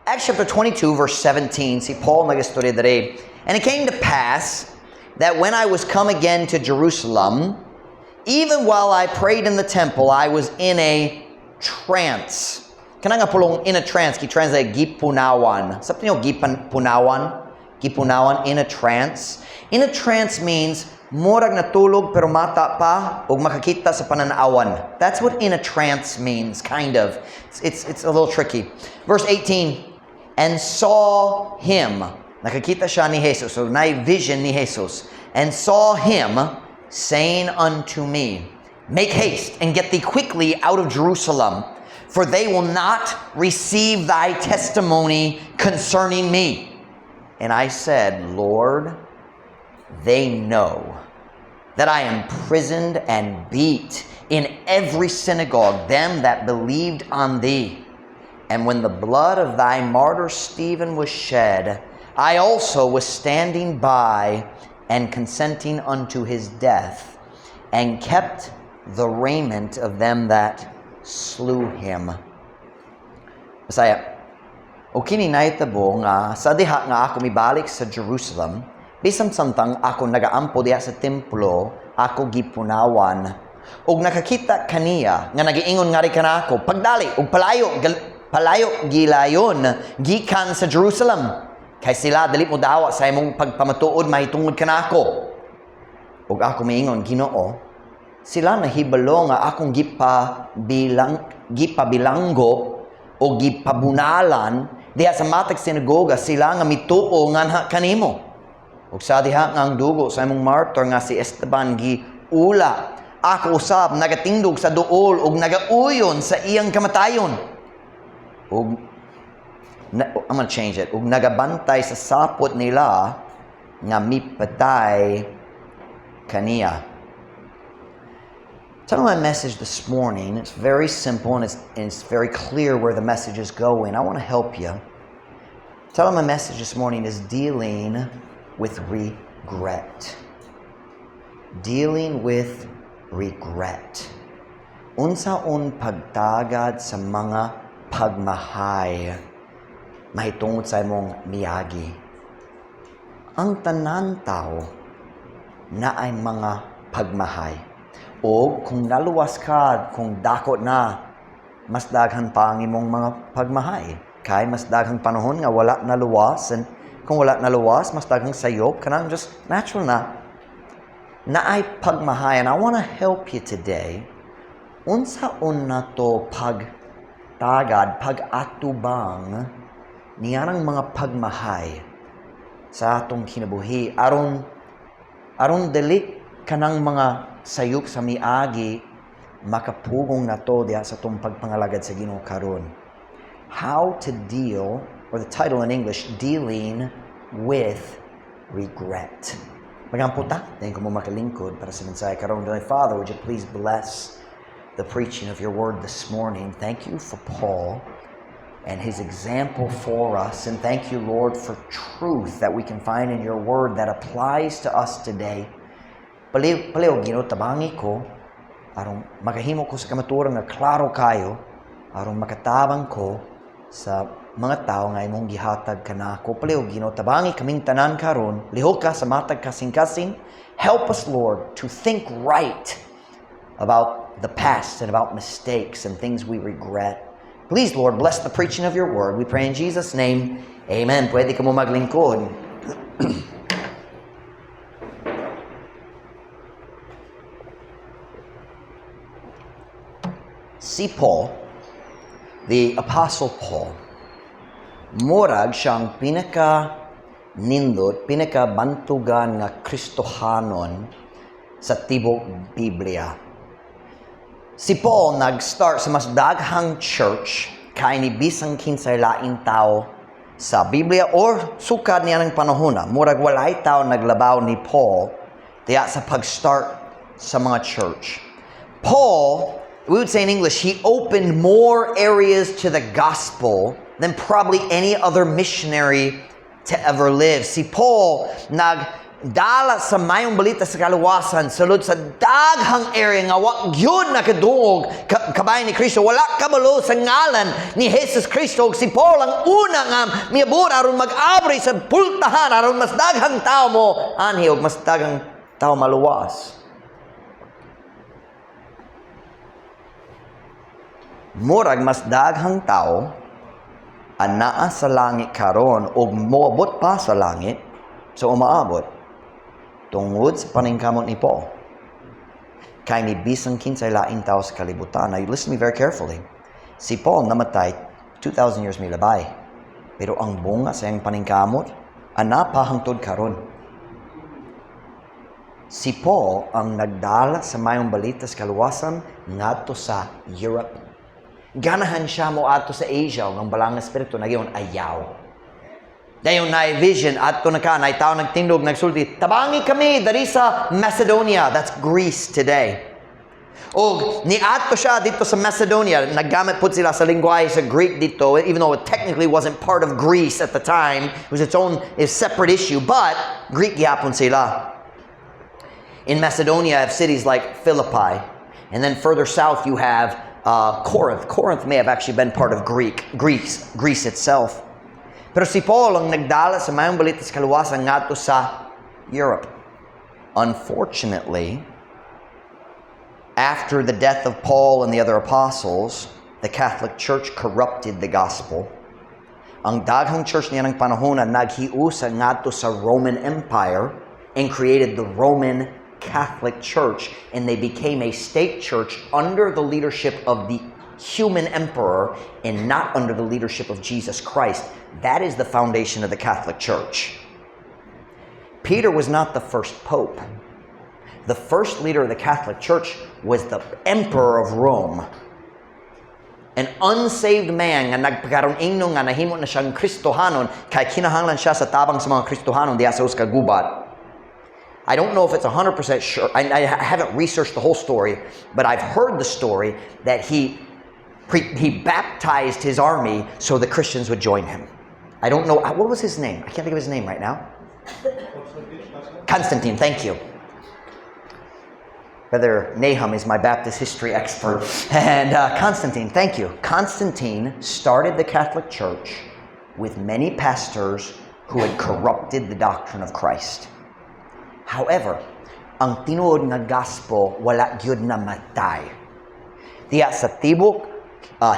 Acts chapter 22, verse 17, si Paul nag-istorya dere. And it came to pass that when I was come again to Jerusalem, even while I prayed in the temple, I was in a trance. Kana nga pulong in a trance, ki-translate gipunawan. Sabi niyo gipunawan? Gipunawan, in a trance. In a trance means murag natulog pero mata pa o makakita sa pananawan. That's what in a trance means, kind of. It's a little tricky. Verse 18, and saw him. Nakakita siya ni Jesus. So, na-vision ni Jesus. And saw him saying unto me, make haste and get thee quickly out of Jerusalem, for they will not receive thy testimony concerning me. And I said, Lord, they know that I am imprisoned and beat in every synagogue them that believed on thee. And when the blood of thy martyr Stephen was shed, I also was standing by and consenting unto his death, and kept the raiment of them that slew him. Masaya. O kini nahitabo nga sa diha nga ako mibalik sa Jerusalem, bisan samtang ako nagaampo diha sa templo, ako gipunawan. Og nakakita kaniya nga nagiingon nga ri kanako, pagdali og palayo gilayon gikan sa Jerusalem. Kay sila dali mo dawa sa imong pagpamatuod mahitungod kanako. Og ako miingon, Ginoo, sila nahibalo nga akong gipabilanggo o gipabunalan diha sa matag sinagoga, sila nga mituo nga kanimo. Ug sa diha nga ang dugo sa imong martyr nga si Esteban giula, ako usab nagatingdog sa duol ug nagauyon sa iyang kamatayon. Ug I'm gonna change it. Ug nagabantay sa sapot nila nga mipatay kaniya. Tell my message this morning. It's very simple and it's very clear where the message is going. I want to help you. Tell my message this morning is dealing with regret. Dealing with regret. Unsaon pagtagad sa mga pagmahay mahitungod sa imong miyagi. Ang tanan tao na ay mga pagmahay. O kung naluwas ka, kung dakot na, mas daghan pa ang imong mga pagmahay. Kay mas daghang panahon nga wala naluwas, and kung wala naluwas, mas daghang sayop, kanang just natural na ay pagmahay. And I want to help you today. Unsaon na to pagtagad, pag-atubang niyarang mga pagmahay sa atong kinabuhi aron dali kanang mga sayop sa miagi makapugong na to diha sa tong pagpangalagad sa Ginoo karon. How to deal, or the title in English, dealing with regret. Magamputa, thank ko mo makalingkod para sa mensahe karon. Father, would you please bless the preaching of your word this morning. Thank you for Paul and his example for us. And thank you, Lord, for truth that we can find in your word that applies to us today. Palihog, tabangi ko, aron makahimo ko sa kamaturang na klaro kayo, aron makatabang ko sa mga tao nga imong gihatag kanako. Palihog, tabangi kaming tanan karon, lihok ka sa matag kasing-kasing. Help us, Lord, to think right about the past and about mistakes and things we regret. Please, Lord, bless the preaching of your word. We pray in Jesus' name. Amen. Pwede ka mo maglingkod. Si Paul, the Apostle Paul, murag siyang pinaka-nindot, pinaka-bantugan nga Kristohanon sa tibok Biblia. Si Paul nag-start sa mas daghang church kay ni bisang kinsay laing tao sa Biblia or sukad niya ng panahon. Murag walay tao naglabaw ni Paul diya sa pag-start sa mga church. Paul, we would say in English, he opened more areas to the gospel than probably any other missionary to ever live. Si Paul dala sa mayong balita sa kaluwasan sulod sa daghang area nga wa gyud nakadungog kabay ni Kristo, wala kabalo sa ngalan ni Jesus Kristo. Si Paul ang una nga miabot aron mag-abri sa pultahan aron mas daghang tao mo anhi og mas daghang tao maluwas. Murag mas daghang tao anaa sa langit karon og moabot pa sa langit so umaabot tungod sa paningkamot ni Paul. Kay ni bisang kinsay laing tao sa kalibutan. Now you listen to me very carefully. Si Paul namatay 2,000 years may labay. Pero ang bunga sa iyang paningkamot ana pa hangtod karon. Si Paul ang nagdala sa mayong balita sa kaluwasan ngadto sa Europe. Ganahan siya mo ato sa Asia ng balang espiritu nagyon ayaw. Dayon na vision ato na ka na tao nagtindog nagsulti tabangi kami dari sa Macedonia, that's Greece today. Og ni ato siya dito sa Macedonia, naggamit pud sila sa lingwahe sa Greek dito, even though it technically wasn't part of Greece at the time, it was its own separate issue, but Greek gyapon sila. In Macedonia, you have cities like Philippi, and then further south you have Corinth. Corinth may have actually been part of Greece itself. Pero si Paul ang nagdala sa mayong balita sa kaluwasan ngadto sa Europe. Unfortunately, after the death of Paul and the other apostles, the Catholic Church corrupted the gospel. Ang daghang church niya ng panahon na naghiusa ngadto sa Roman Empire and created the Roman Catholic Church, and they became a state church under the leadership of the human emperor and not under the leadership of Jesus Christ. That is the foundation of the Catholic Church. Peter was not the first pope. The first leader of the Catholic Church was the emperor of Rome. An unsaved man nga nagpakaroon ingno nga nahimo na siyang Kristohanon kay kinahanglan siya sa tabang sa mga Kristohanon diya sa kagubat. I don't know if it's 100% sure. I haven't researched the whole story, but I've heard the story that he baptized his army so the Christians would join him. I don't know. What was his name? I can't think of his name right now. Constantine, thank you. Brother Nahum is my Baptist history expert. And Constantine, thank you. Constantine started the Catholic Church with many pastors who had corrupted the doctrine of Christ. However, ang tinuod nga gospel wala gyud na matay. Diya sa tibok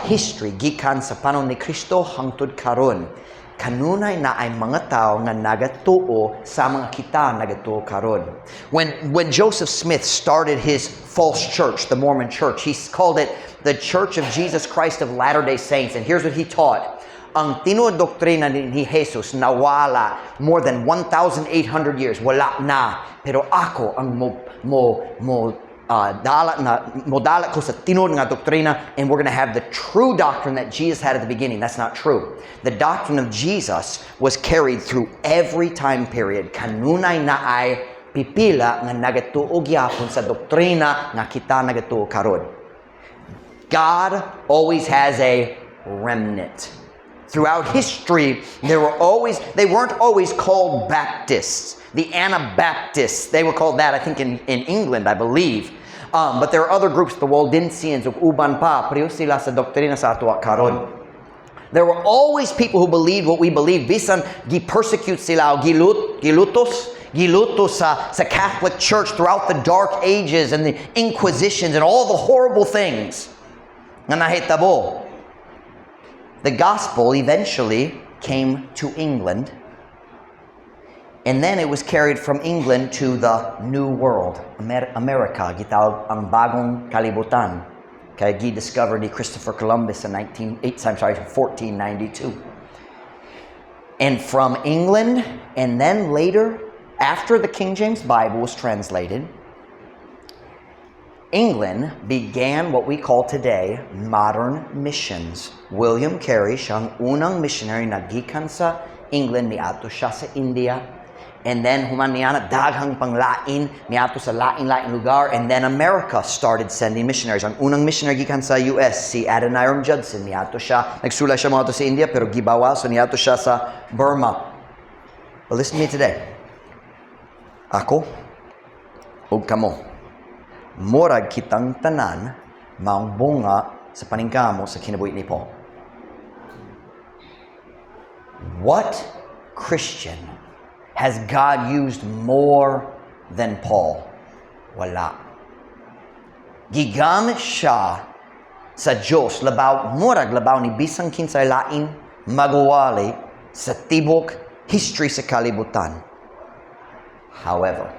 history gikan sa panon ni Kristo hangtod karon, kanunay na ay mga tao nga nagatuo sa mga kita nagatuo karon. When Joseph Smith started his false church, the Mormon Church, he called it the Church of Jesus Christ of Latter-day Saints, and here's what he taught. Ang tinuod doktrina ni Jesus nawala more than 1,800 years. Wala na. Pero ako ang modala ko sa tinuod nga doktrina, and we're going to have the true doctrine that Jesus had at the beginning. That's not true. The doctrine of Jesus was carried through every time period. Kanunay na ay pipila nga nagatuo gyapon sa doktrina nga kita nagatuo karon. God always has a remnant. Throughout history, they weren't always called Baptists. The Anabaptists, they were called that, I think, in England, I believe. But there are other groups, the Waldensians, ug uban pa, pareho sila sa doktrina sa ato karon. There were always people who believed what we believe. Bisan gi-persecute sila, gilutos sa Catholic Church throughout the Dark Ages and the Inquisitions and all the horrible things na nahitabo. The gospel eventually came to England, and then it was carried from England to the New World, America, gitawag ang bagong kalibutan. Kaya gi-discovered ni Christopher Columbus in 1492. And from England, and then later, after the King James Bible was translated, England began what we call today modern missions. William Carey, siyang unang missionary na gikan sa England, miato siya sa India. And then human niya daghang panglain, miato sa lain-lain lugar. And then America started sending missionaries. Ang unang missionary gikan sa US, si Adoniram Judson, miato siya. Nagsula siya mga sa India, pero gibawa, so miato siya sa Burma. But listen to me today. Ako ug kamo. Murag kitang tanan maong bunga sa paningkamo sa kinabuhi ni Paul. What Christian has God used more than Paul? Wala. Gigamit siya sa Diyos murag labaw ni bisang kinsay lain magwali sa tibok history sa kalibutan. However,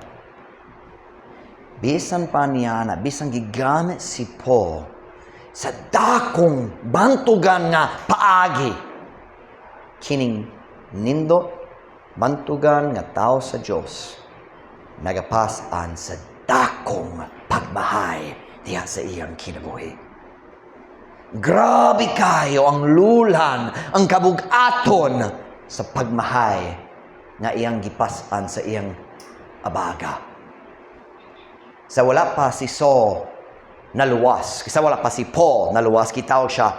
bisan pa niya na bisang gigamit si Paul sa dakong bantugan nga paagi, kining nindot bantugan nga tao sa Diyos nagapasan sa dakong pagmahay diha sa iyang kinabuhi. Grabe kayo ang lulan, ang kabugaton sa pagmahay nga iyang gipasan sa iyang abaga. Sa wala pa si Saul naluwas, sa wala pa si Paul naluwas, kitawag siya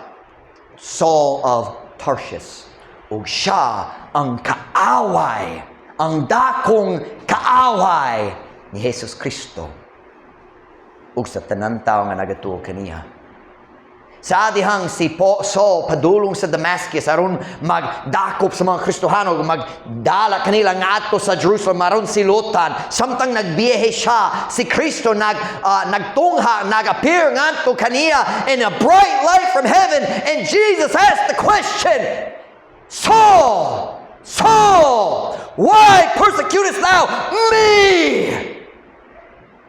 Saul of Tarsus. Ug siya ang kaaway, ang dakong kaaway ni Jesus Kristo ug sa tanan tawo nga nagatuo kaniya. Sa adihang si Saul padulong sa Damascus aron magdakop sa mga Kristohano ug magdala kanila ngadto sa Jerusalem aron silutan. Samtang nagbiyahe siya, si Kristo nagtungha, nag-appear ngadto kaniya in a bright light from heaven, and Jesus asked the question, Saul, Saul, why persecutest thou me?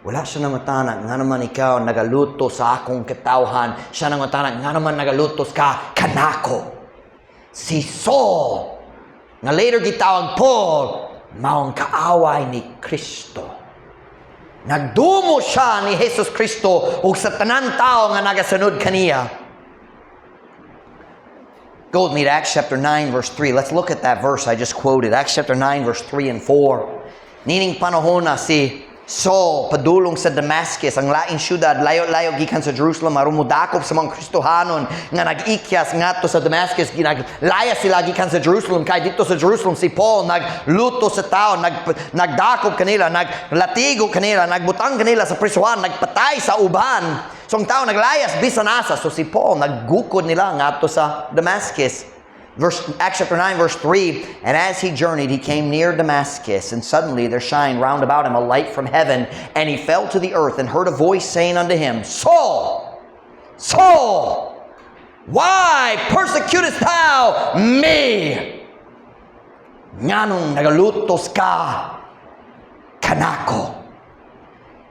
Wala siya namatana, nga naman ikaw nagaluto sa akong katawhan. Siya namatana, nga naman nagalutos ka kanako. Si Saul, nga later gitawag Paul, maong kaaway ni Kristo. Nagdumo siya ni Jesus Kristo ug sa tanan tao nga nagasunod kaniya. Go with me to Acts chapter 9 verse 3. Let's look at that verse I just quoted. Acts chapter 9 verse 3 and 4. Nining panahon na si Saul padulong sa Damascus, ang laing syudad, layo-layo gikan sa Jerusalem, aron modakop sa mga Kristohanon nga nag-ikyas ngadto sa Damascus, ginaglaya sila gikan sa Jerusalem. Kay dito sa Jerusalem si Paul nagluto sa tao, nagdakop kanila, naglatigo kanila, nagbutang kanila sa prisuhan, nagpatay sa uban. So ang tao naglayas bisan asa. So si Paul naggukod nila ngadto sa Damascus. Acts chapter 9 verse 3, and as he journeyed, he came near Damascus, and suddenly there shined round about him a light from heaven, and he fell to the earth and heard a voice saying unto him, Saul, Saul, why persecutest thou me? Nganong nagalutos ka kanako?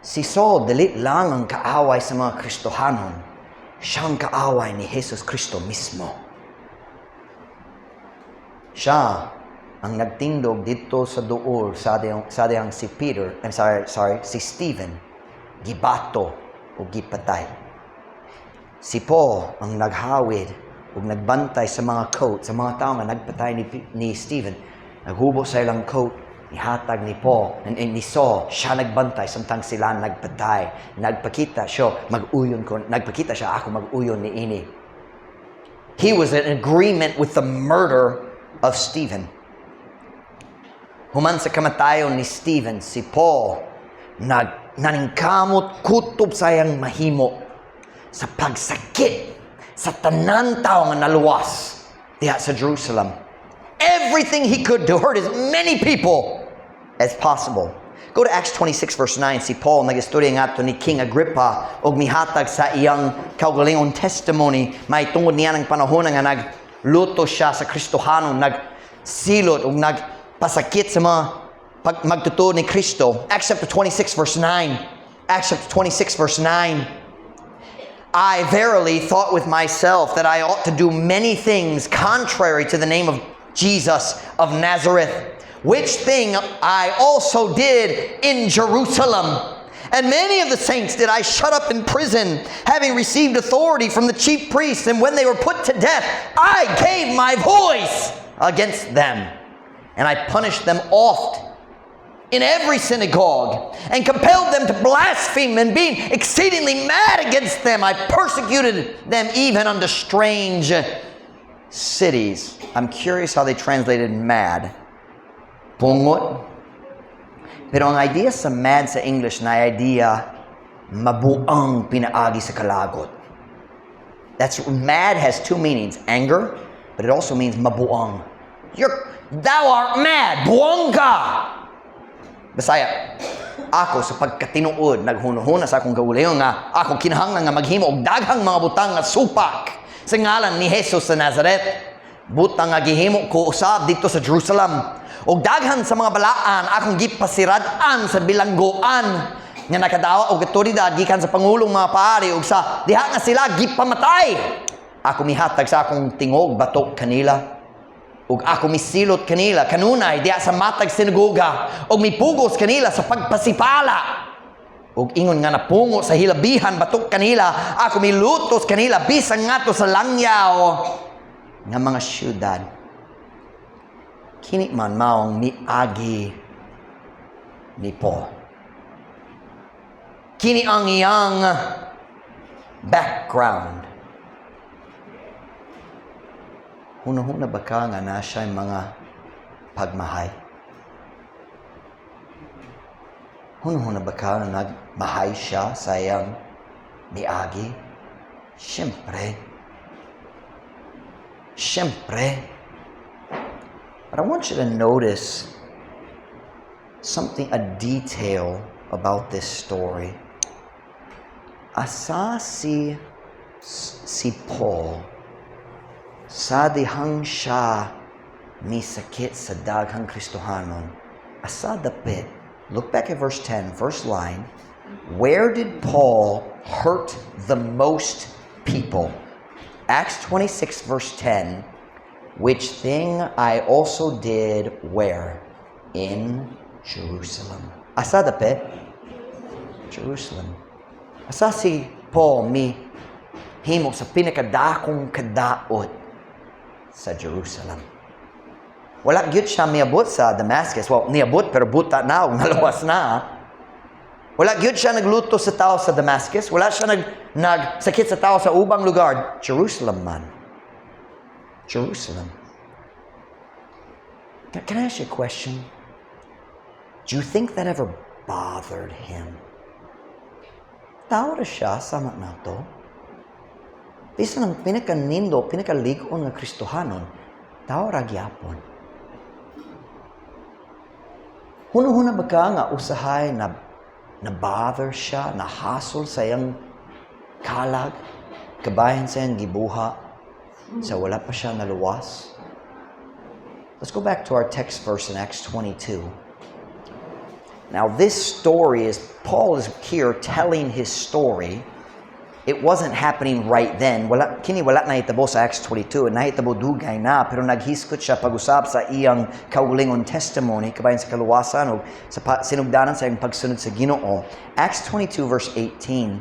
Si Saul, dili lang ang kaaway sa mga Kristohanon, siyang kaaway ni Jesus Kristo mismo. Siya ang nagtindog dito sa duol sa diyang si si Stephen, gibato o gipatay. Si Paul ang naghawid o nagbantay sa mga coat, sa mga tao nga nagpatay ni Stephen. Naghubo sa ilang coat, ihatag ni Paul, ni Saul, siya nagbantay, samtang sila nagpatay. Nagpakita siya, ako mag-uyon ni ini. He was in agreement with the murder of Stephen. Human sa kamatayon ni Stephen, si Paul naningkamot kutob sayang mahimo sa pagsakit sa tanan tao nga naluwas diha sa Jerusalem. Everything he could to hurt as many people as possible. Go to Acts 26 verse 9. Si Paul nagistorya ngadto ni King Agrippa og mihatag sa iyang kaugalingon testimony may tungod niya ng panahon nga nagluto siya sa Kristohanon, nagsilot o nagpasakit sa mga magtutuo ni Kristo. Acts chapter 26 verse 9. Acts chapter 26 verse 9. I verily thought with myself that I ought to do many things contrary to the name of Jesus of Nazareth, which thing I also did in Jerusalem. And many of the saints did I shut up in prison, having received authority from the chief priests. And when they were put to death, I gave my voice against them. And I punished them oft in every synagogue, and compelled them to blaspheme, and being exceedingly mad against them, I persecuted them even unto strange cities. I'm curious how they translated mad. Pungot. Pero ang idea sa mad sa English na idea, mabuang pinaagi sa kalagot. Mad has two meanings, anger, but it also means mabuang. Thou art mad, buang ka! Bisaya, ako sa pagkatinuod, naghuno-huna sa akong kauliyon nga, ako kinahanglan nga maghimo og daghang mga butang nga supak sa ngalan ni Jesus sa Nazareth. Butang nga gihimo ko usab dito sa Jerusalem. Og daghan sa mga balaan akong gipasirad-an sa bilangguan nga nakadawa og otoridad gikan sa pangulong mga paari ug sa diha nga sila gipamatay. Ako mihatag sa akong tingog batok kanila. Ug ako misilot kanila kanunay diha sa matag sinagoga ug mipugos kanila sa pagpasipala. Ug ingon nga napungo sa hilabihan batok kanila, ako milutos kanila bisan ngadto sa langyaw nga mga syudad. Kini man maong miagi ni Paul. Kini ang iyang background. Huno-huna ba ka nga na siya mga pagmahay? Huno-huna ba ka nga nagmahay siya sa iyang miagi? Siyempre. But I want you to notice a detail about this story. Asa si Paul, sa dihang siya misakit sa daghang Kristohanon, asa dapit. Look back at verse 10, first line. Where did Paul hurt the most people? Acts 26 verse 10, which thing I also did where? In Jerusalem. Asa dapit? Jerusalem. Asa si Paul himo sa pinakadakong kadaot sa Jerusalem. Wala gyud siya miabot sa Damascus. Well, niabot pero buta na, nalawas na. Wala gyud siya nagluto sa tao sa Damascus. Wala siya nagsakit sa tao sa ubang lugar. Jerusalem man. Jerusalem. Can I ask you a question? Do you think that ever bothered him? Tao ra siya sa na to. Bisa ng pinakanindo, pinakaligon nga Kristohanon, tao ra gyapon. Huno-huna ba ka nga usahay na bother siya, na hassle sa iyang kalag, kabahin sa iyang gibuha, sa wala pa siya naluwas? Let's go back to our text verse in Acts 22. Now this story Paul is here telling his story. It wasn't happening right then. Wala na hitabo sa Acts 22. Nahitabo dugay na, pero naghiskot siya pag-usap sa iyang kaugalingon testimony, kabayan sa kaluwasan o sa sinugdanan sa iyang pagsunod sa Ginoo. Acts 22 verse 18.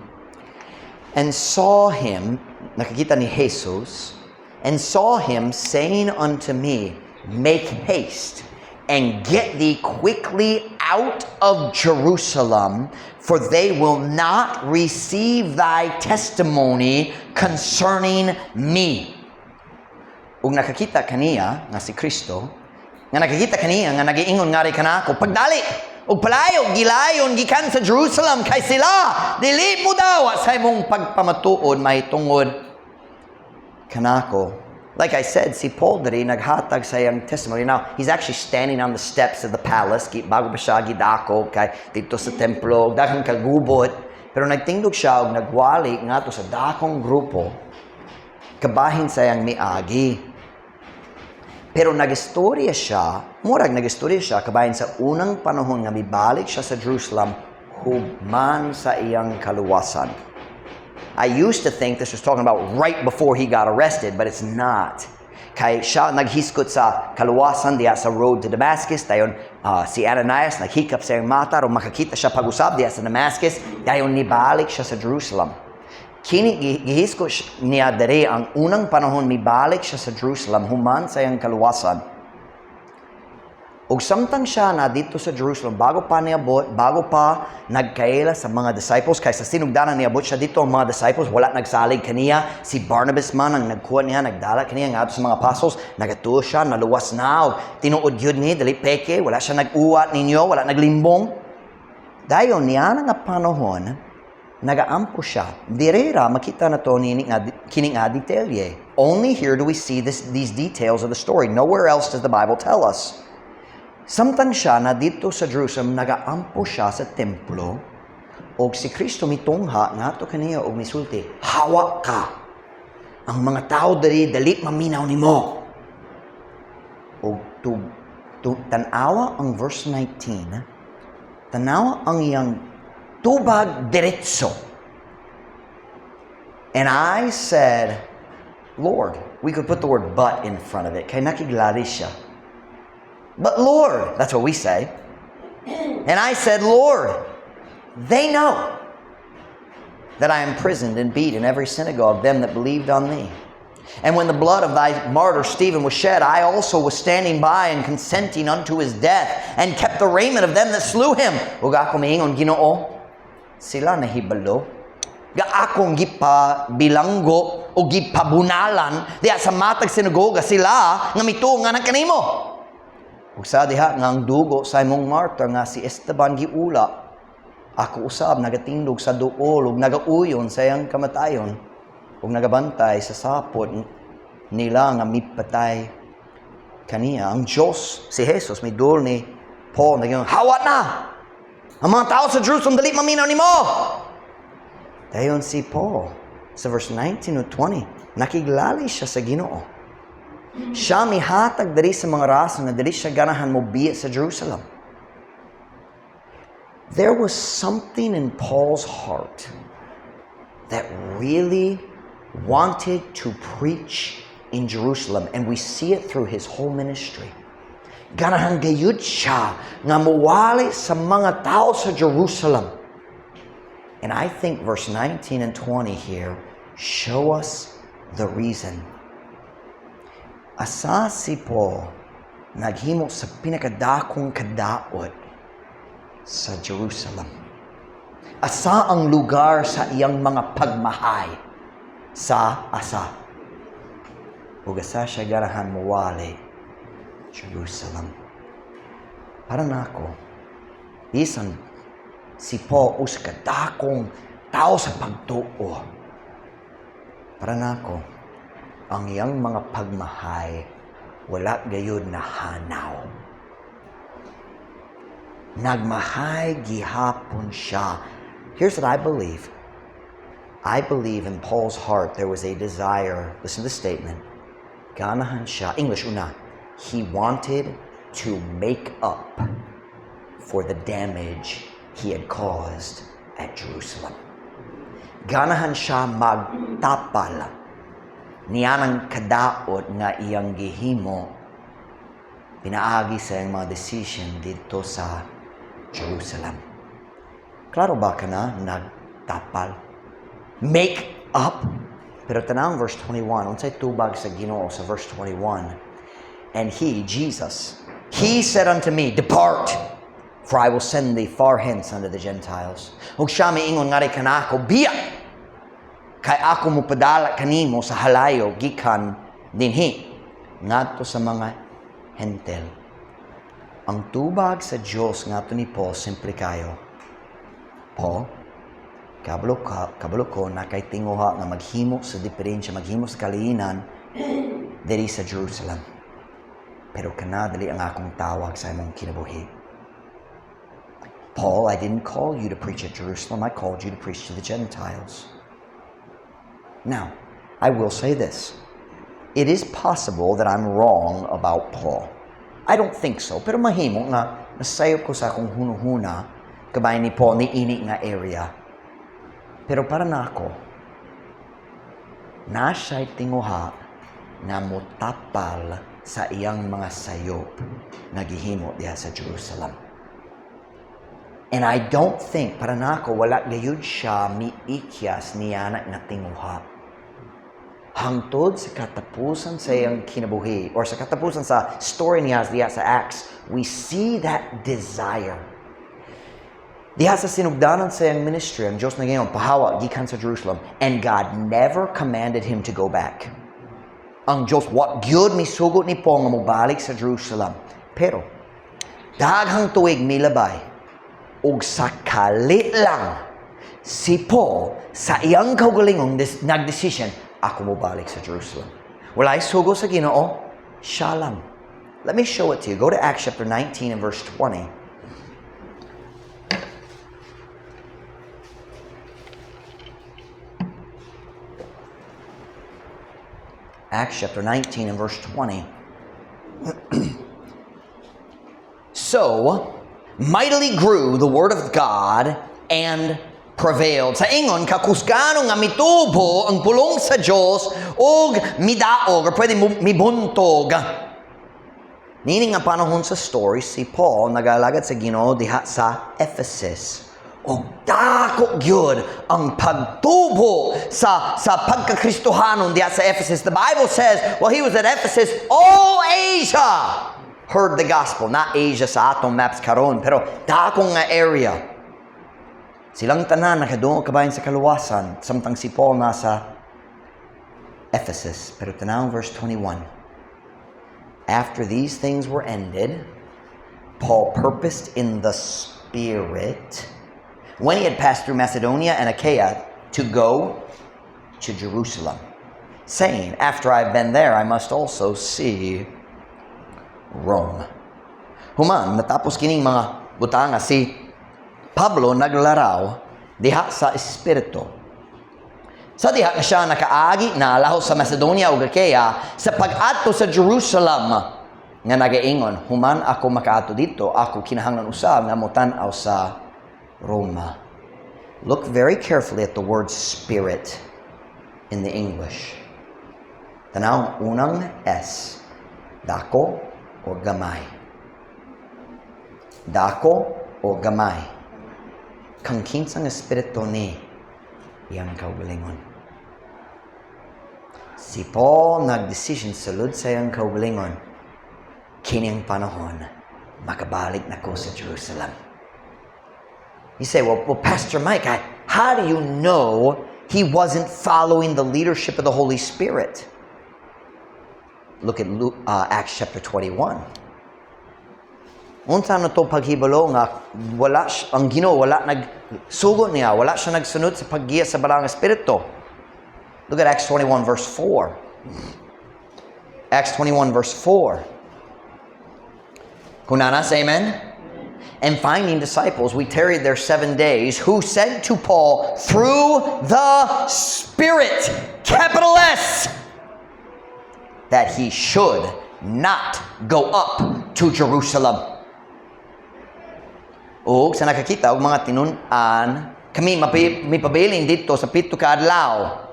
And saw him, nakikita ni Jesus, and saw him saying unto me, make haste, and get thee quickly out of Jerusalem, for they will not receive thy testimony concerning me. Ug nakakita kaniya nga si Kristo, nga nakakita kaniya nga nagiingon nga rin kanako, pagdali, ug palayo, gilayon, gikan sa Jerusalem, kay sila, dili mo daw sa imong pagpamatuod, mahitungod kanako. Like I said, si Paul diri naghatag sa iyang testimony. Now, he's actually standing on the steps of the palace. Bago pa siya gidako kay dito sa templo, daghang kagubot. Pero nagtindog siya og nagwali ngadto sa dakong grupo kabahin sa iyang miagi. Pero nagistorya siya, kabahin sa unang panahon nga mibalik siya sa Jerusalem hugman sa iyang kaluwasan. I used to think this was talking about right before he got arrested, but it's not. Kay siya naghiskot sa kaluwasan diya sa road to Damascus. Dayon si Ananias naghikap sa iyang mata o makakita siya pag-usab diya sa Damascus. Dayon nibalik siya sa Jerusalem. Kini gihiskot niya dere ang unang panahon mibalik siya sa Jerusalem human sa iyang kaluwasan. ug samtang siya na dito sa Jerusalem, bago pa nagkaila sa mga disciples, kaysa sinugdanan niabot siya dito, ang mga disciples, wala nagsalig kaniya. Si Barnabas man ang nagkuha niya, nagdala kaniya nga sa mga apostles, nagatuo siya, naluwas na, tinuod yun ni, dali peke, wala siya nag-uwat ninyo, wala naglimbong. Dayon, niya nga panahon, nagaampo siya. Direra, makita na to kining nga detalye. Only here do we see these details of the story. Nowhere else does the Bible tell us. Samtang siya na dito sa Jerusalem, nagaampo siya sa templo, o si Kristo mitungha, nga to kaniya, o misulti, hawa ka. Ang mga tao dali maminaw ni mo. O tanawa ang verse 19, tanawa ang iyang tubag diretso. And I said, Lord, we could put the word but in front of it, kaya nakiglari siya. But Lord, that's what we say. And I said, Lord, they know that I am imprisoned and beat in every synagogue them that believed on thee. And when the blood of thy martyr Stephen was shed, I also was standing by and consenting unto his death, and kept the raiment of them that slew him. Ug ako miingon, Ginoo, sila nahibalo. Ga akong gipabilanggo o gipabunalan diya sa matag sinagoga sila nga mitungan ang kanimo. Ug sa diha nga ang dugo sa imong martyr nga si Esteban giula, ako usab nagatindog sa duol ug nagauyon sa iyang kamatayon ug nagabantay sa sapot nila nga mipatay kaniya. Ang Diyos, si Jesus, may duol ni Paul, nagyang, hawat na! Ang mga tao sa Jerusalem, dali maminaw ni mo! Dayon si Paul, sa verse 19 o 20, nakiglali siya sa Ginoo. Siya mihatag dali sa mga raso na dali siya ganahan mo biya sa Jerusalem. There was something in Paul's heart that really wanted to preach in Jerusalem, and we see it through his whole ministry. Ganahan gayud siya nga muwali sa mga tao sa Jerusalem. And I think verse 19 and 20 here show us the reason. Asa si Paul naghimo sa pinakadakong kadaot sa Jerusalem. Asa ang lugar sa iyang mga pagmahay sa asa. Ug asa siya ganahan muwali Jerusalem. Para nako, bisan si Paul us kadakong tao sa pagtuo. Para nako, ang iyang mga pagmahay wala gayud na hanaw. Nagmahay gihapon siya. Here's what I believe. I believe in Paul's heart there was a desire, listen to the statement, ganahan siya, English una, he wanted to make up for the damage he had caused at Jerusalem. Ganahan siya magtapal niya ng kadaot nga iyang gihimo pinaagi sa iyang mga decision dito sa Jerusalem. Klaro ba ka na nagtapal? Make up? Pero tanang verse 21, unsay tubag sa Ginoo sa verse 21. And he, Jesus, he said unto me, depart, for I will send thee far hence unto the Gentiles. Ug siya miingon nga rin kanako, biya! Kay ako mo padala kanimo sa halayo gikan dinhi ngadto sa mga hentel. Ang tubag sa Dios ngadto ni Paul simple kayo. Paul, kabalo ko na kay tinguha nga maghimo sa diferensya, maghimo sa kaliinan diri sa Jerusalem. Pero kanadali ang akong tawag sa imong kinabuhi. Paul, I didn't call you to preach at Jerusalem. I called you to preach to the Gentiles. Now, I will say this. It is possible that I'm wrong about Paul. I don't think so. Pero mahimo nga, nasayop ko sa akong hunuhuna, kabay ni Paul, ni ini nga area. Pero para na ako, na siya'y tinguha na mutapal sa iyang mga sayop na gihimo diha sa Jerusalem. And I don't think, para na ako, wala gayud siya miikyas niya na tinguha. Hangtod sa katapusan sa iyang kinabuhi, or sa katapusan sa story niya diya sa Acts, we see that desire. Diha sa sinugdanan sa iyang ministry, ang Diyos na ngayon, pahawa, gikan sa Jerusalem, and God never commanded him to go back. Ang Diyos, what gyud misugot ni Paul nga mobalik sa Jerusalem. Pero, daghang tuig milabay, ug sa kalit lang, si Paul, sa iyang kaugalingong nagdesisyon, ako mobalik sa Jerusalem. Walay sugo sa Ginoo, siya lang. Let me show it to you. Go to Acts chapter 19 and verse 20. Acts chapter 19 and verse 20. So, mightily grew the word of God and prevailed. Sa ingon, kakusgano nga mitubo ang pulong sa Diyos og midaog, or pwede mibuntog. Nining nga panahon sa story, si Paul nagalagad sa Ginoo diha sa Ephesus. O dako gyud ang pagtubo sa pagkakristohanon diha sa Ephesus. The Bible says, while he was at Ephesus, all Asia heard the gospel. Not Asia sa atong maps karon, pero dakong nga area. Silang tanan nakadungog kabayan sa kaluwasan, samtang si Paul nasa Ephesus. Pero tanawang verse 21. After these things were ended, Paul purposed in the Spirit, when he had passed through Macedonia and Achaia, to go to Jerusalem, saying, after I've been there, I must also see Rome. Human, natapos kining mga butanga, si Pablo naglaraw diha sa Espiritu. Sa diha na siya nakaagi na laho sa Macedonia ug Achaia sa pag-adto sa Jerusalem nga nagaingon, human ako makaadto dito, ako kinahanglan usab nga motan-aw sa Roma. Look very carefully at the word spirit in the English. Tanaw unang S, dako o gamay. Dako o gamay. Kang kinsang espiritu ni iyang kaugalingon. Si Paul nagdesisyon sulod sa iyang kaugalingon, kining panahon, makabalik na ko sa Jerusalem. You say, well, Pastor Mike, how do you know he wasn't following the leadership of the Holy Spirit? Look at Acts chapter 21. Unsa na to paghibalo nga wala ang Ginoo wala nagsugo niya, wala siya nagsunod sa paggiya sa Balang Espiritu. Look at Acts 21 verse 4. Acts 21 verse 4. Kunanas, amen? And finding disciples, we tarried there 7 days, who said to Paul through the Spirit, capital S, that he should not go up to Jerusalem. O sa nakakita og mga tinun-an, kami mipabiling dito sa pito ka adlaw.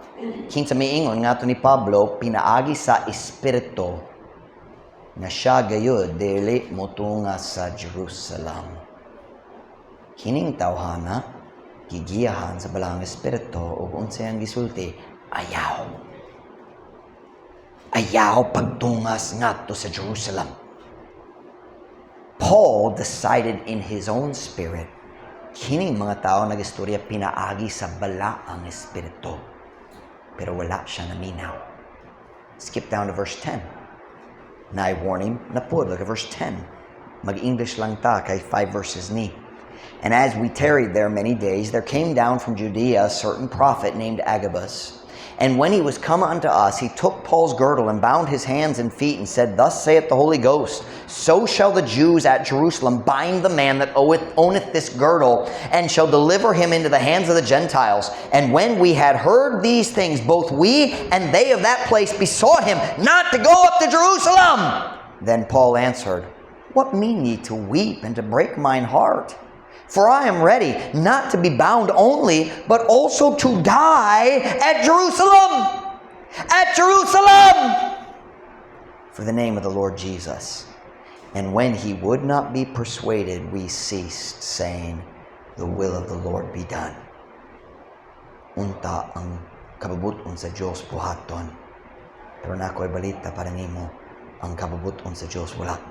Kinsa miingon nga to ni Pablo, pinaagi sa Espiritu na siya gayud dili motunga sa Jerusalem. Kining tawhana gigiyahan sa Balang Espiritu ug unsay ang gisulti, ayaw pagtungas ngadto sa Jerusalem. Paul decided in his own spirit, kining mga tao nagistorya pinaagi sa Balaang Espiritu, pero wala siya naminaw. Skip down to verse 10. Na I warn him, na po, look at verse 10. Mag-English lang ta, kay 5 verses ni. And as we tarried there many days, there came down from Judea a certain prophet named Agabus. And when he was come unto us, he took Paul's girdle and bound his hands and feet and said, Thus saith the Holy Ghost, so shall the Jews at Jerusalem bind the man that owneth this girdle, and shall deliver him into the hands of the Gentiles. And when we had heard these things, both we and they of that place besought him not to go up to Jerusalem. Then Paul answered, What mean ye to weep and to break mine heart? For I am ready not to be bound only, but also to die at Jerusalem. At Jerusalem! For the name of the Lord Jesus. And when he would not be persuaded, we ceased, saying, The will of the Lord be done. Unta ang kababuton sa Diyos buhaton. Pero nako'y balita para nimo, ang kabubuton sa Diyos wala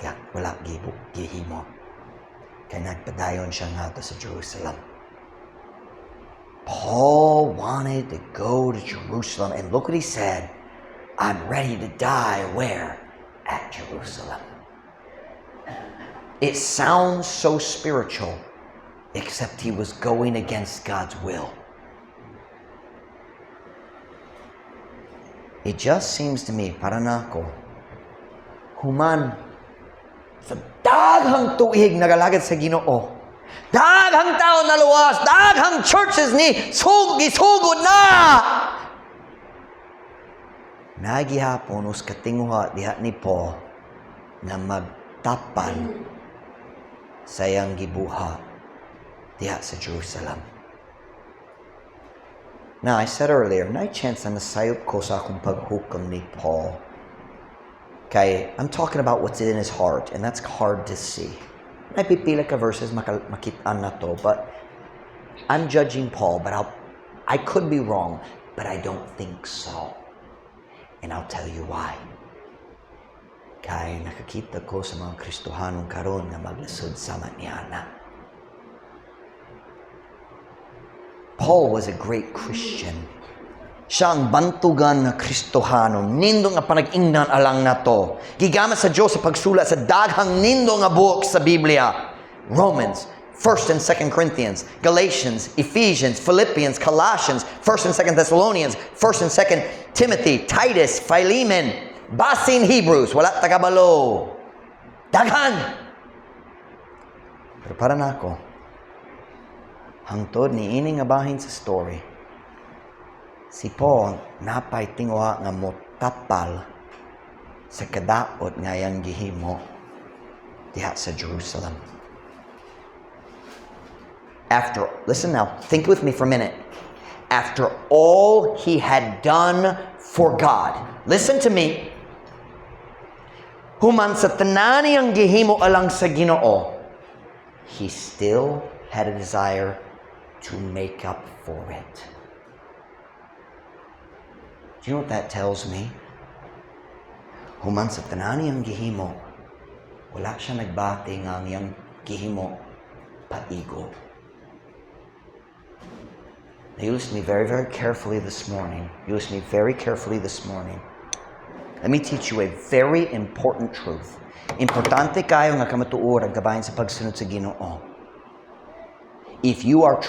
gihimo. Kaya nagpadayon siya nga sa Jerusalem. Paul wanted to go to Jerusalem, and look what he said. I'm ready to die where? At Jerusalem. It sounds so spiritual, except he was going against God's will. It just seems to me, para na ako, human sa daghang tuig nagalagad sa Ginoo. Daghang tao na luwas, daghang churches ni gisugod na. Nagihapon us katinguha diha ni Paul na magtapan sa iyang gibuha diha sa Jerusalem. Now, I said earlier, na chance na nasayop ko sa akong paghukam ni Paul. Kay, I'm talking about what's in his heart, and that's hard to see. May pipila ka verses makitaan na to, but I'm judging Paul, but I could be wrong, but I don't think so. And I'll tell you why. Kaya nakakita ko sa mga Kristohanong karon nga maglasod sa manyana. Paul was a great Christian. Siya ang bantugan na Kristohano. Nindo nga panag-ingnan alang na to. Gigama sa Diyos sa pagsulat sa daghang nindo nga buok sa Biblia. Romans, 1st and 2nd Corinthians, Galatians, Ephesians, Philippians, Colossians, 1st and 2nd Thessalonians, 1st and 2nd Timothy, Titus, Philemon, basin Hebrews, wala tagabalo. Daghan! Pero para na ako, hangtod ni ini nga bahin sa story, si Paul napay tinguha nga motapal sa kadaot nga yang gihimo diha sa Jerusalem. Listen now, think with me for a minute. After all he had done for God, listen to me, human sa tanan niyang gihimo alang sa Ginoo, he still had a desire to make up for it. Do you know what that tells me? Human sa tanan niyang gihimo, wala siya nagbati nga ang iyang gihimo paigo. Now you listen to me very, very carefully this morning. Let me teach you a very important truth. Importante kayo nga kamatuod ang kabayan sa pagsunod sa Ginoo. If you are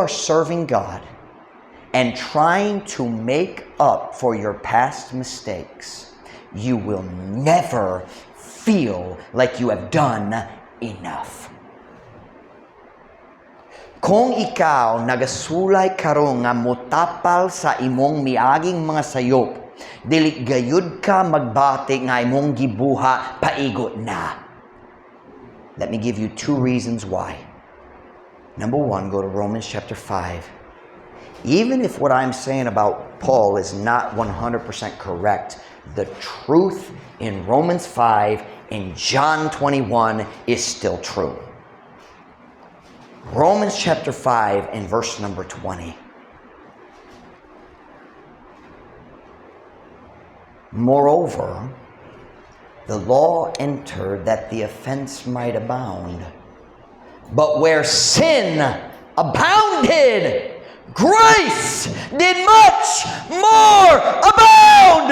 serving God, and trying to make up for your past mistakes, you will never feel like you have done enough. Kung ikaw nagasulay karon nga motapal sa imong miaging mga sayop, dili gayud ka magbati nga imong gibuha paigot na. Let me give you 2 reasons why. Number 1, go to Romans chapter 5. Even if what I'm saying about Paul is not 100% correct, the truth in Romans 5 and John 21 is still true. Romans chapter 5 and verse number 20. Moreover, the law entered that the offense might abound. But where sin abounded, grace did much more abound.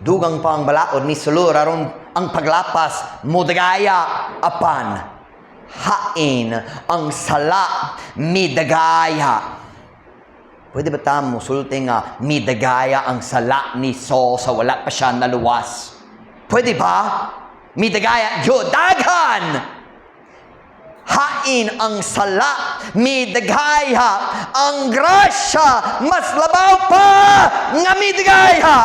Dugang pa ang balaod ni sulur aron ang paglapas modagaya apan hain ang sala midagaya. Pwede ba tamo sulti nga midagaya ang sala ni Saul sa wala pa siya naluwas? Pwede ba? Midagaya yo daghan. Hain ang sala, midagaya, ang grasya, mas labaw pa nga midagaya.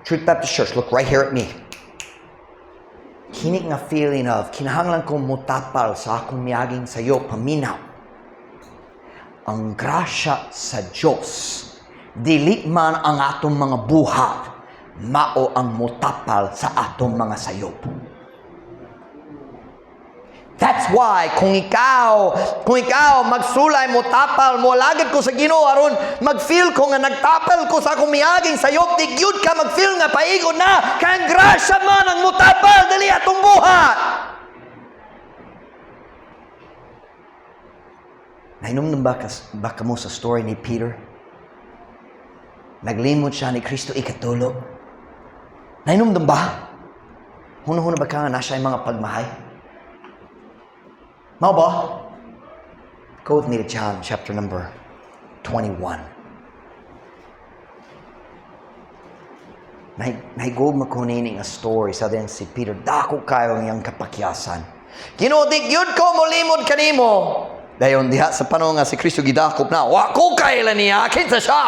Truth Baptist Church, look right here at me. Kini nga feeling of, kinahanglan kong mutapal sa akong miaging sayo, paminaw. Ang grasya sa Diyos, dili man ang atong mga buhat, mao ang mutapal sa atong mga sayop. That's why, kung ikaw magsulay mo, tapal mo, lagad ko sa Ginoo aron mag-feel ko nga nagtapal ko sa akong miaging sayop, di gyud ka mag-feel nga paigon na, kang grasya man ang mutapal, dali atong buhat. Nainom ba mo sa story ni Peter? Naglimot siya ni Kristo ikatulo. Nainom ba? Huna-huna ba ka nga na siya yung mga pagmahay? Mao ba? Go with me to John chapter number 21. Nahigog makunin nga story sa din si Peter. Dako kayo ang iyang kapakyasan. Kinudik yun ko mulimod kanimo. Dayon diha sa panahon nga si Kristo gidakop na. Wa ko kailan niya. Kinsa siya?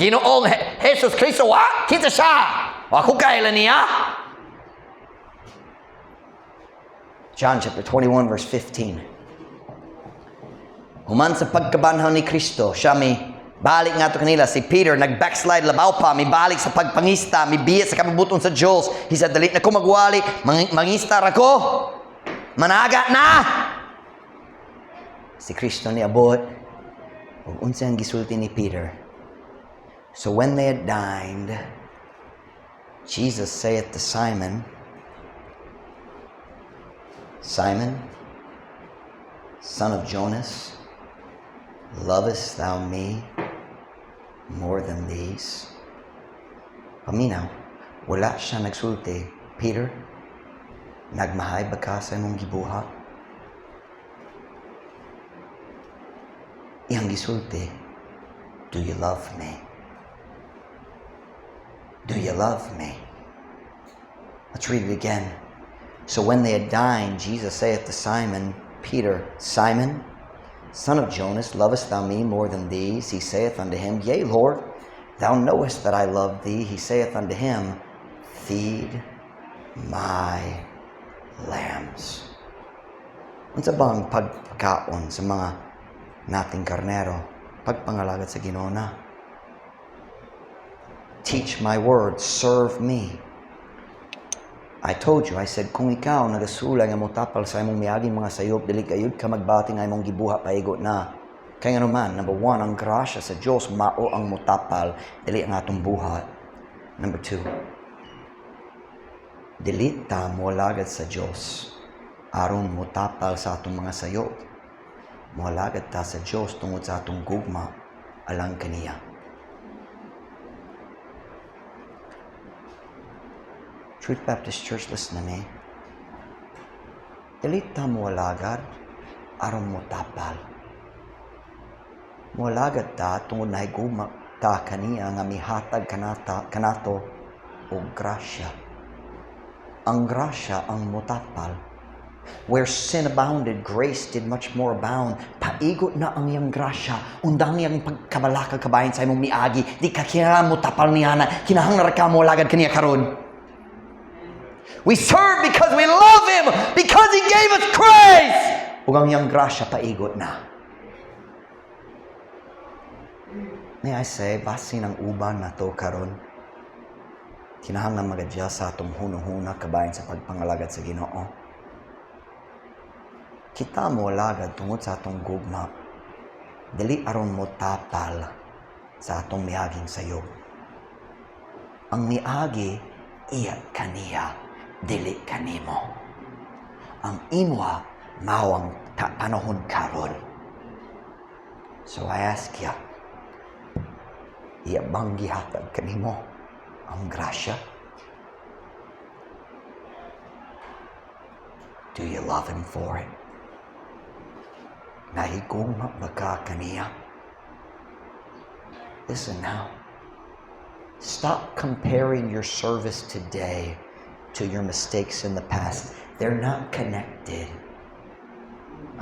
Ginoong Jesus Kristo. Wa? Kinsa siya? Wa ko kailan niya. John chapter 21 verse 15. Human sa pagkabanhaw ni Kristo, siya may balik nga to kanila. Si Peter, nag-backslide labaw pa, may balik sa pagpangista, may biya sa kapabuton sa Diyos. He said, dalit na ko magwali, mangistar ako, managa na! Si Kristo ni abot, ug unsa ang gisulti ni Peter. So when they had dined, Jesus saith to Simon, Simon, son of Jonas, lovest thou me more than these? Paminaw, wala siya nagsulti. Peter, nagmahay ba ka sa imong gibuhat? Iyang gisulti, do you love me? Do you love me? Let's read it again. So when they had dined, Jesus saith to Simon Peter, Simon, son of Jonas, lovest thou me more than these? He saith unto him, Yea, Lord, thou knowest that I love thee. He saith unto him, Feed my lambs. Unsa bang pagkaon sa mga nating karnero? Pagpangalagat sa Ginoo na. Teach my word, serve me. I told you, I said, kung ikaw nagasula nga mo tapal sa imong miaging mga sayop, dili kayud ka magbati nga imong gibuha paigo na. Kaya nga naman, number 1, ang grasya sa Diyos, mao ang mutapal, dili ang atong buhat. Number 2, dili ta mo lagad sa Diyos, aron mutapal sa atong mga sayop. Moalagad ta sa Diyos tungod sa atong gugma, alang kaniya. Truth Baptist Church, listen to me. Dili ta moalagad aron mutapal. Moalagad ta tungod na higugma ta kaniya nga mihatag kanato og grasya. Ang grasya ang mutapal. Where sin abounded, grace did much more abound. Paigot na ang iyang grasya. Undang niyang pagkabalaka kabayan sa imong miagi. Di ka kinahanglan mo tapal niya na. Kinahanglan ka mo lagad kaniya karon. We serve because we love Him, because He gave us grace. Ug ang iyang grasya paigot na. May I say, basin ang uban na to karon. Kinahanglan magadya sa atong hunong-huna kabayan sa pagpangalagad sa Ginoo. Kita mo lagad tungod sa atong gugma. Dili aron mo tapal sa atong miaging sayop. Ang miagi iya kaniya, dili kanimo. Ang imwa mao ang panahon karon. So I ask ya, iya bang gihatag kanimo ang grasya? Do you love Him for it? Nahigugma ba ka kaniya? Listen now. Stop comparing your service today to your mistakes in the past. They're not connected.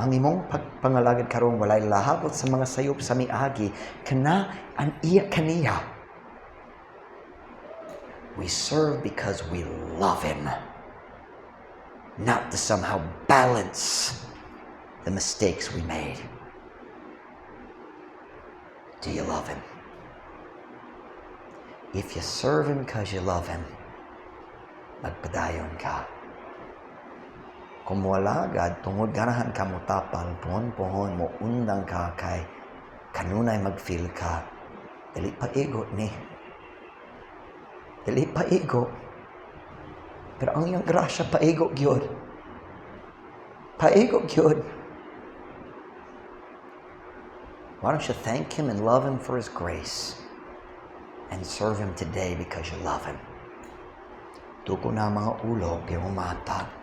Ang imong pagpangalagad karon walay lahabot sa mga sayop sa miagi, kana ang iya kaniya. We serve because we love Him, not to somehow balance the mistakes we made. Do you love Him? If you serve Him because you love Him, magpadayon ka. Kung wala agad, tungod ganahan ka mo tapal, pohon mo undang ka kay kanunay mag-feel ka. Dili pa ego ni. Dili pa ego. Pero ang iyang grasya, pa-ego gyud. Pa-ego gyud. Why don't you thank Him and love Him for His grace and serve Him today because you love Him? Tuko na mga ulo, di mo mata.